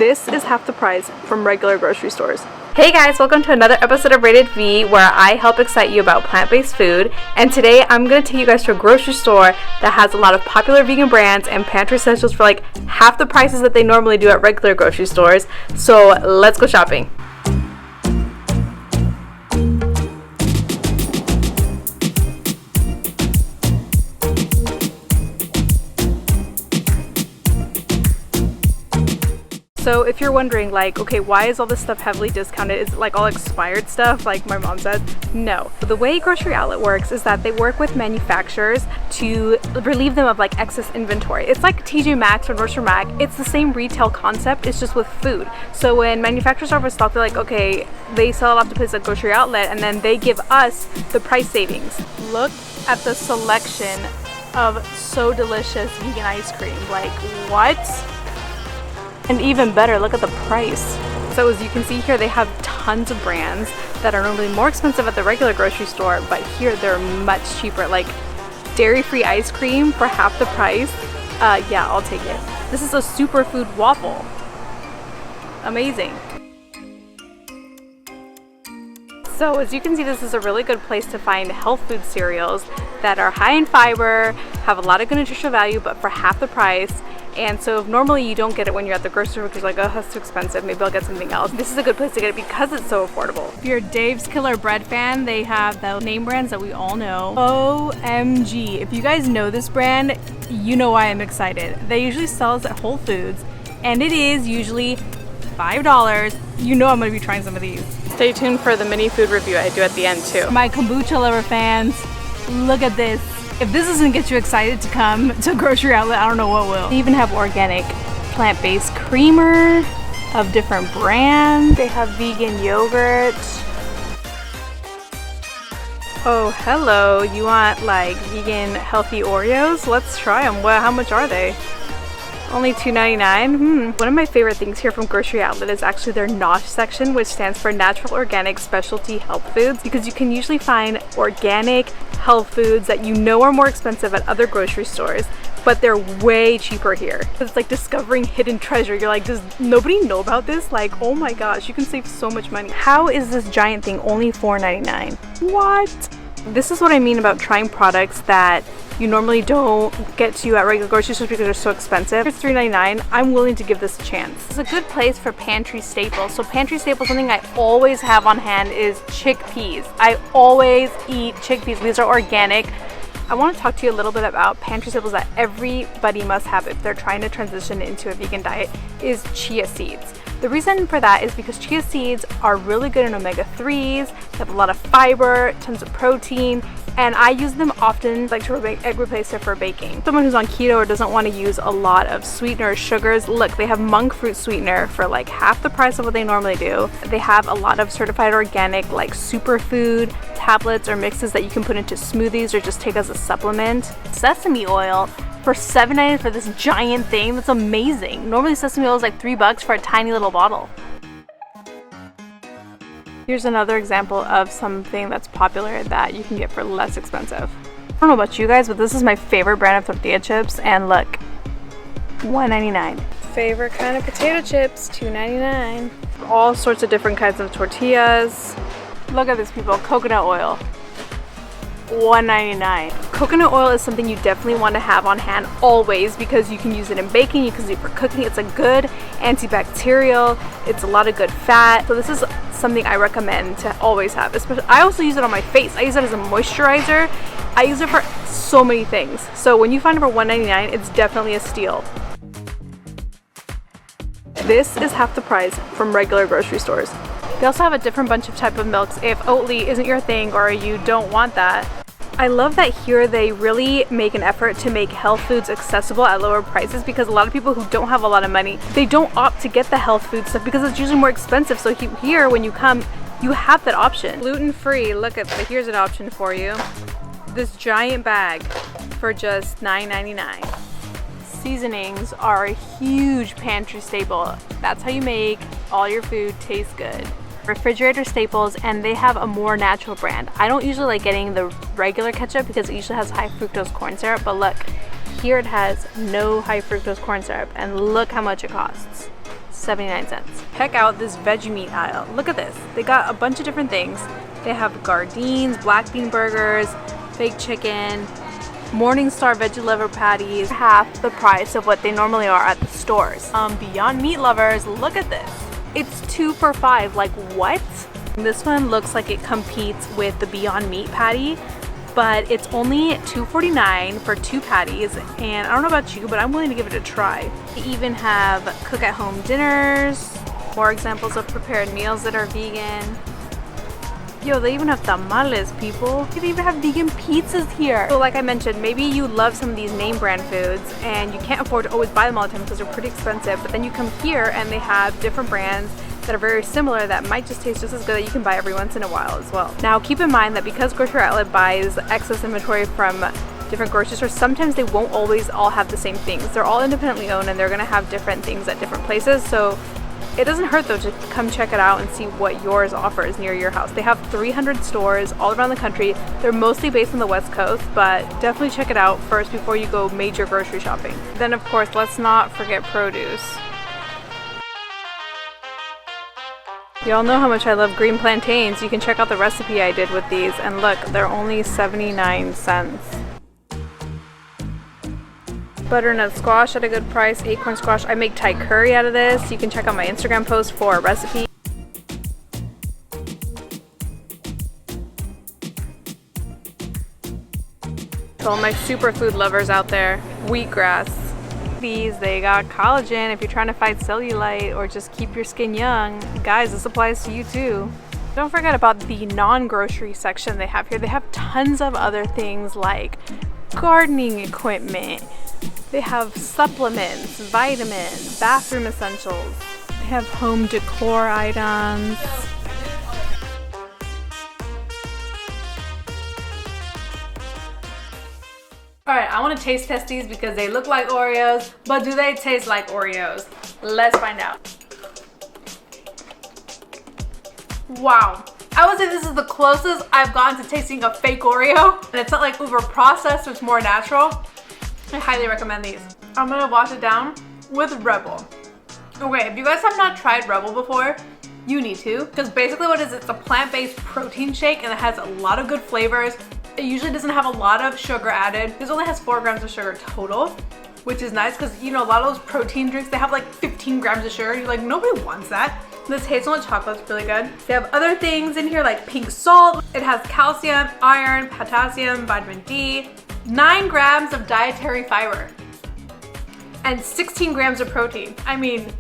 This is half the price from regular grocery stores. Hey guys, welcome to another episode of Rated V, where I help excite you about plant-based food. And today I'm going to take you guys to a grocery store that has a lot of popular vegan brands and pantry essentials for like half the prices that they normally do at regular grocery stores. So let's go shopping. So if you're wondering, like, okay, why is all this stuff heavily discounted? Is it like all expired stuff, like my mom said? No. The way grocery outlet works is that they work with manufacturers to relieve them of like excess inventory. It's like TJ Maxx or Nordstrom Rack. It's the same retail concept, it's just with food. So when manufacturers are overstocked, they're like, okay, they sell it off to places like grocery outlet, and then they give us the price savings. Look at the selection of so delicious vegan ice cream. Like, what? And even better, look at the price. So as you can see here, they have tons of brands that are normally more expensive at the regular grocery store, but here they're much cheaper. Like dairy-free ice cream for half the price. Yeah, I'll take it. This is a Superfood Waffle. Amazing. So as you can see, this is a really good place to find health food cereals that are high in fiber, have a lot of good nutritional value, but for half the price. And so if normally you don't get it when you're at the grocery store because you're like, oh, that's too expensive, maybe I'll get something else. This is a good place to get it because it's so affordable. If you're a Dave's Killer Bread fan, they have the name brands that we all know. OMG. If you guys know this brand, you know why I'm excited. They usually sell this at Whole Foods, and it is usually $5. You know I'm going to be trying some of these. Stay tuned for the mini food review I do at the end too. My kombucha lover fans, look at this. If this doesn't get you excited to come to a grocery outlet, I don't know what will. They even have organic plant-based creamer of different brands. They have vegan yogurt. Oh, hello. You want like vegan healthy Oreos? Let's try them. Well, how much are they? Only $2.99. One of my favorite things here from Grocery Outlet is actually their NOSH section, which stands for Natural Organic Specialty Health Foods, because you can usually find organic health foods that you know are more expensive at other grocery stores, but they're way cheaper here. It's like discovering hidden treasure. You're like, does nobody know about this? Like, oh my gosh, you can save so much money. How is this giant thing only $4.99? What? This is what I mean about trying products that you normally don't get to at regular grocery stores because they're so expensive. It's $3.99. I'm willing to give this a chance. It's a good place for Pantry Staples. So Pantry Staples, something I always have on hand is chickpeas. I always eat chickpeas. These are organic. I want to talk to you a little bit about Pantry Staples that everybody must have if they're trying to transition into a vegan diet is Chia Seeds. The reason for that is because Chia Seeds are really good in omega-3s, they have a lot of fiber, tons of protein, and I use them often like to make egg replacer for baking. Someone who's on keto or doesn't want to use a lot of sweetener or sugars, look, they have monk fruit sweetener for like half the price of what they normally do. They have a lot of certified organic like superfood tablets or mixes that you can put into smoothies or just take as a supplement. Sesame oil for $7.99 for this giant thing. That's amazing. Normally sesame oil is like $3 for a tiny little bottle. Here's another example of something that's popular that you can get for less expensive. I don't know about you guys, but this is my favorite brand of tortilla chips, and look, $1.99. Favorite kind of potato chips, $2.99. All sorts of different kinds of tortillas. Look at this, people, coconut oil. $1.99. Coconut oil is something you definitely want to have on hand always because you can use it in baking, you can use it for cooking. It's a good antibacterial, it's a lot of good fat. So this is something I recommend to always have. Especially, I also use it on my face. I use it as a moisturizer. I use it for so many things. So when you find it for $1.99, it's definitely a steal. This is half the price from regular grocery stores. They also have a different bunch of type of milks if Oatly isn't your thing or you don't want that. I love that here they really make an effort to make health foods accessible at lower prices because a lot of people who don't have a lot of money, they don't opt to get the health food stuff because it's usually more expensive. So here, when you come, you have that option. Gluten-free, look at that. Here's an option for you. This giant bag for just $9.99. Seasonings are a huge pantry staple. That's how you make all your food taste good. Refrigerator staples, and they have a more natural brand. I don't usually like getting the regular ketchup because it usually has high fructose corn syrup, but look, here it has no high fructose corn syrup, and look how much it costs. 79 cents. Check out this veggie meat aisle. Look at this. They got a bunch of different things. They have Gardines, black bean burgers, fake chicken, Morningstar veggie liver patties, half the price of what they normally are at the stores. Beyond Meat lovers, look at this. It's 2 for $5. Like, what? This one looks like it competes with the Beyond Meat patty, but it's only $2.49 for 2 patties, and I don't know about you, but I'm willing to give it a try. They even have cook-at-home dinners, more examples of prepared meals that are vegan. Yo, they even have tamales, people. They even have vegan pizzas here. So like I mentioned, maybe you love some of these name brand foods and you can't afford to always buy them all the time because they're pretty expensive, but then you come here and they have different brands that are very similar that might just taste just as good that you can buy every once in a while as well. Now keep in mind that because Grocery Outlet buys excess inventory from different grocery stores, sometimes they won't always all have the same things. They're all independently owned and they're gonna have different things at different places, so it doesn't hurt though to come check it out and see what yours offers near your house. They have 300 stores all around the country. They're mostly based on the West Coast, but definitely check it out first before you go major grocery shopping. Then of course, let's not forget produce. Y'all know how much I love green plantains. You can check out the recipe I did with these, and look, they're only 79 cents. Butternut squash at a good price, acorn squash. I make Thai curry out of this. You can check out my Instagram post for a recipe. To all my superfood lovers out there, wheatgrass. These, they got collagen if you're trying to fight cellulite or just keep your skin young. Guys, this applies to you too. Don't forget about the non-grocery section they have here. They have tons of other things like gardening equipment. They have supplements, vitamins, bathroom essentials. They have home decor items. Alright, I want to taste test these because they look like Oreos, but do they taste like Oreos? Let's find out. Wow. I would say this is the closest I've gotten to tasting a fake Oreo. And it's not like uber processed, so it's more natural. I highly recommend these. I'm gonna wash it down with Rebbl. Okay, if you guys have not tried Rebbl before, you need to. Because basically what it is, it's a plant-based protein shake and it has a lot of good flavors. It usually doesn't have a lot of sugar added. This only has 4 grams of sugar total, which is nice because, you know, a lot of those protein drinks, they have like 15 grams of sugar. You're like, nobody wants that. This hazelnut chocolate's really good. They have other things in here like pink salt. It has calcium, iron, potassium, vitamin D, 9 grams of dietary fiber, and 16 grams of protein. I mean,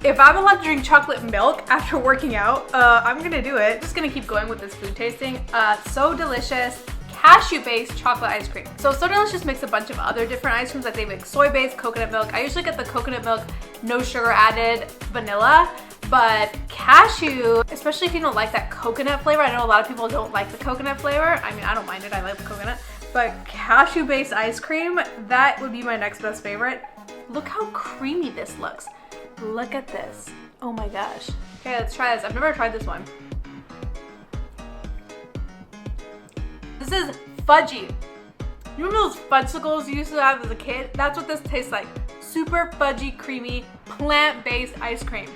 if I'm allowed to drink chocolate milk after working out, I'm gonna do it. Just gonna keep going with this food tasting. So delicious. Cashew-based chocolate ice cream. So Delicious makes a bunch of other different ice creams, like they make soy-based, coconut milk. I usually get the coconut milk, no sugar added, vanilla, but cashew, especially if you don't like that coconut flavor. I know a lot of people don't like the coconut flavor. I mean, I don't mind it, I like the coconut. But cashew-based ice cream, that would be my next best favorite. Look how creamy this looks. Look at this. Oh my gosh. Okay, let's try this. I've never tried this one. This is fudgy. You remember those fudgesicles you used to have as a kid? That's what this tastes like. Super fudgy, creamy, plant-based ice cream.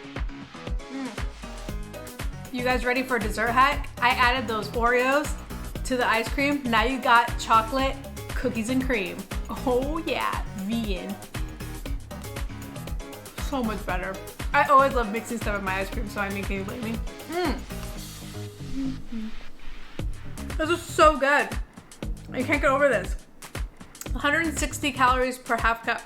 You guys ready for a dessert hack? I added those Oreos to the ice cream. Now you got chocolate cookies and cream. Oh yeah, vegan. So much better. I always love mixing stuff in my ice cream, so I mean, can you blame me? This is so good. I can't get over this. 160 calories per half cup.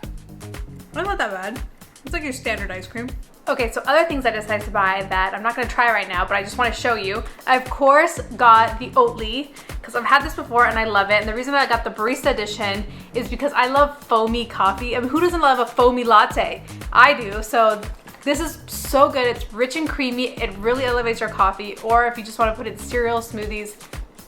That's not that bad. It's like your standard ice cream. Okay, so other things I decided to buy that I'm not gonna try right now, but I just wanna show you. I, of course, got the Oatly, because I've had this before and I love it. And the reason that I got the barista edition is because I love foamy coffee. I mean, who doesn't love a foamy latte? I do, so this is so good. It's rich and creamy. It really elevates your coffee. Or if you just wanna put it in cereal, smoothies,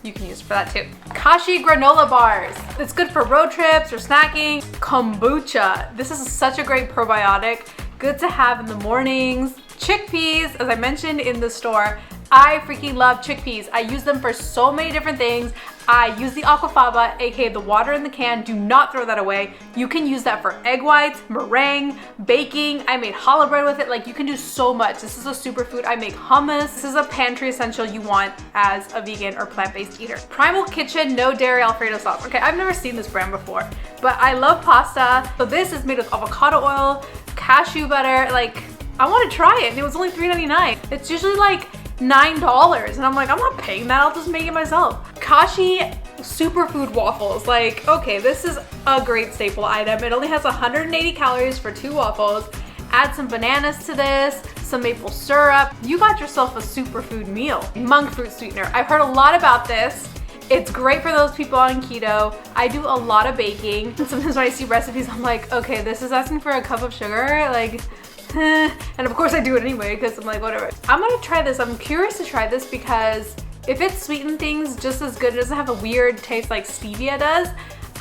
you can use it for that too. Kashi granola bars. It's good for road trips or snacking. Kombucha. This is such a great probiotic. Good to have in the mornings. Chickpeas, as I mentioned in the store, I freaking love chickpeas. I use them for so many different things. I use the aquafaba, aka the water in the can. Do not throw that away. You can use that for egg whites, meringue, baking. I made challah bread with it. Like, you can do so much. This is a superfood. I make hummus. This is a pantry essential you want as a vegan or plant-based eater. Primal Kitchen no dairy Alfredo sauce. Okay, I've never seen this brand before, but I love pasta. So this is made with avocado oil, cashew butter. Like, I want to try it, and it was only $3.99. It's usually like $9, and I'm like, I'm not paying that, I'll just make it myself. Kashi Superfood Waffles. Like, okay, this is a great staple item. It only has 180 calories for 2 waffles. Add some bananas to this, some maple syrup. You got yourself a superfood meal. Monk fruit sweetener. I've heard a lot about this. It's great for those people on keto. I do a lot of baking, and sometimes when I see recipes, I'm like, okay, this is asking for a cup of sugar. Like, and of course I do it anyway because I'm like, whatever. I'm gonna try this. I'm curious to try this because if it sweetens things just as good, it doesn't have a weird taste like stevia does,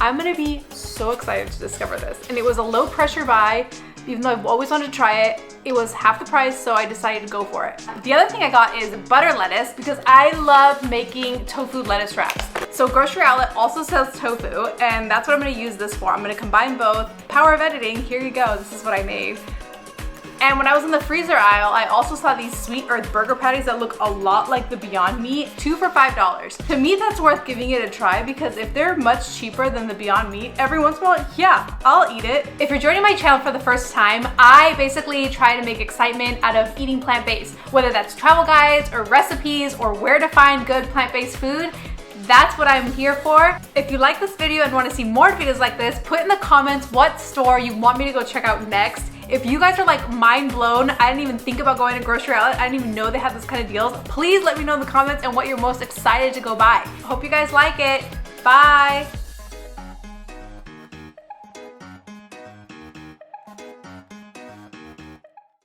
I'm gonna be so excited to discover this. And it was a low pressure buy, even though I've always wanted to try it. It was half the price, so I decided to go for it. The other thing I got is butter lettuce because I love making tofu lettuce wraps. So Grocery Outlet also sells tofu, and that's what I'm gonna use this for. I'm gonna combine both. Power of editing, here you go. This is what I made. And when I was in the freezer aisle, I also saw these Sweet Earth burger patties that look a lot like the Beyond Meat, 2 for $5. To me, that's worth giving it a try because if they're much cheaper than the Beyond Meat, every once in a while, yeah, I'll eat it. If you're joining my channel for the first time, I basically try to make excitement out of eating plant-based, whether that's travel guides or recipes or where to find good plant-based food. That's what I'm here for. If you like this video and want to see more videos like this, put in the comments what store you want me to go check out next. If you guys are like mind blown, I didn't even think about going to Grocery Outlet, I didn't even know they had this kind of deals, please let me know in the comments and what you're most excited to go buy. Hope you guys like it. Bye.